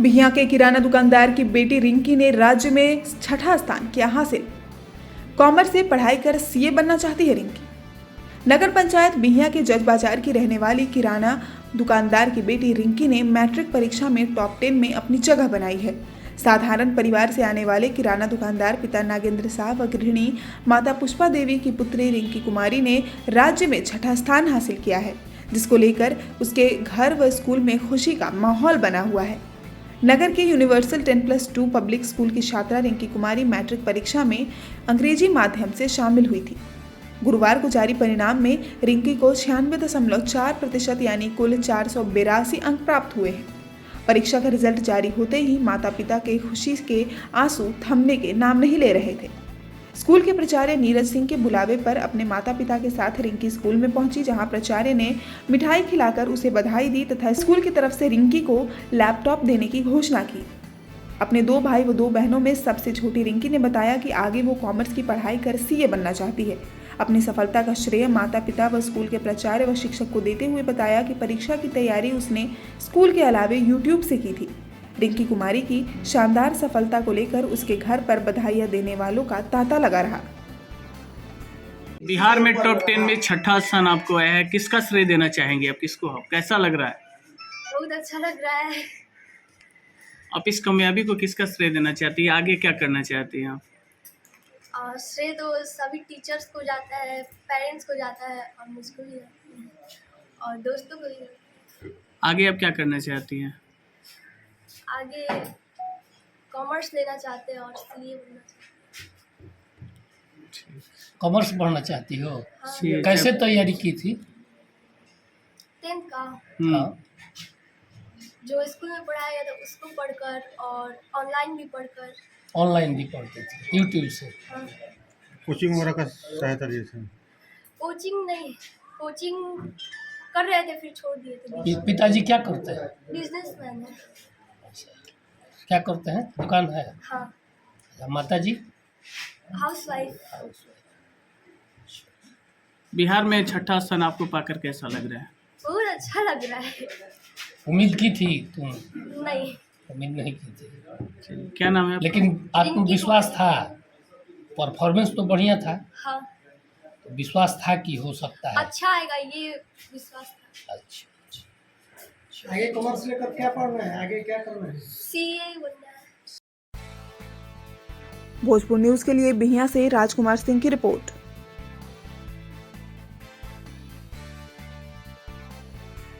बिहियां के किराना दुकानदार की बेटी रिंकी ने राज्य में 6ठा स्थान किया हासिल। कॉमर्स से पढ़ाई कर सीए बनना चाहती है रिंकी। नगर पंचायत बिहियां के जज बाजार की रहने वाली किराना दुकानदार की बेटी रिंकी ने मैट्रिक परीक्षा में टॉप 10 में अपनी जगह बनाई है। साधारण परिवार से आने वाले किराना दुकानदार पिता नागेंद्र शाह व गृहिणी माता पुष्पा देवी की पुत्री रिंकी कुमारी ने राज्य में 6ठा स्थान हासिल किया है, जिसको लेकर उसके घर व स्कूल में खुशी का माहौल बना हुआ है। नगर के यूनिवर्सल 10+2 पब्लिक स्कूल की छात्रा रिंकी कुमारी मैट्रिक परीक्षा में अंग्रेजी माध्यम से शामिल हुई थी। गुरुवार को जारी परिणाम में रिंकी को 96.4% यानी कुल 482 अंक प्राप्त हुए हैं। परीक्षा का रिजल्ट जारी होते ही माता पिता के खुशी के आंसू थमने के नाम नहीं ले रहे थे। स्कूल के प्राचार्य नीरज सिंह के बुलावे पर अपने माता पिता के साथ रिंकी स्कूल में पहुंची, जहां प्राचार्य ने मिठाई खिलाकर उसे बधाई दी तथा स्कूल की तरफ से रिंकी को लैपटॉप देने की घोषणा की। अपने 2 भाई व 2 बहनों में सबसे छोटी रिंकी ने बताया कि आगे वो कॉमर्स की पढ़ाई कर सीए बनना चाहती है। अपनी सफलता का श्रेय माता पिता व स्कूल के प्राचार्य व शिक्षक को देते हुए बताया कि परीक्षा की तैयारी उसने स्कूल के अलावे यूट्यूब से की थी। रिंकी कुमारी की शानदार सफलता को लेकर उसके घर पर बधाइयां देने वालों का तांता लगा रहा। बिहार में टॉप 10 में 6ठा स्थान आपको आया है, किसका श्रेय देना चाहेंगे आप? किसको? कैसा लग रहा है? बहुत अच्छा लग रहा है। आप इस कामयाबी को किसका श्रेय देना चाहती है? आगे क्या करना चाहती हैं आप? श्रेय तो सभी टीचर्स को जाता है, पेरेंट्स को जाता है और मुझको भी जाता है और दोस्तों को भी। आगे आप क्या करना चाहती हैं? आगे कॉमर्स लेना चाहते हैं और सीए बनना चाहते हैं। कॉमर्स पढ़ना चाहती हो? हाँ। कैसे तैयारी की थी? 10th का हाँ। जो स्कूल में पढ़ाया था उसको पढ़कर और ऑनलाइन भी पढ़कर। ऑनलाइन भी पढ़ते थे यूट्यूब से? हाँ। कोचिंग वगैरह का सहायता लिए थे? कोचिंग नहीं, कोचिंग कर रहे थे फिर छोड़ दिए थे। पिताजी क्या करते हैं? बिजनेसमैन है। क्या करते हैं? दुकान है? हाँ। माता जी? हाउसवाइफ। बिहार में 6ठा स्थान आपको पाकर कैसा लग रहा है? बहुत अच्छा लग रहा है। उम्मीद की थी तुम? नहीं, उम्मीद नहीं की थी। क्या नाम है आपका? लेकिन आत्मविश्वास था, परफॉर्मेंस तो बढ़िया था। हाँ। तो विश्वास था कि हो सकता है। अच्छा आएगा ये विश्वास था। अच्छा। आगे कॉमर्स लेकर क्या पढ़ रहे हैं? आगे क्या कर रहे हैं? सीए बनना है। भोजपुर न्यूज के लिए बिहियां से राजकुमार सिंह की रिपोर्ट।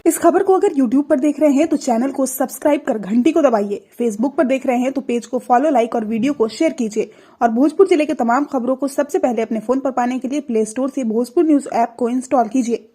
इस खबर को अगर YouTube पर देख रहे हैं तो चैनल को सब्सक्राइब कर घंटी को दबाइए। Facebook पर देख रहे हैं तो पेज को फॉलो, लाइक और वीडियो को शेयर कीजिए। और भोजपुर जिले के तमाम खबरों को सबसे पहले अपने फोन पर पाने के लिए प्ले स्टोर से भोजपुर न्यूज ऐप को इंस्टॉल कीजिए।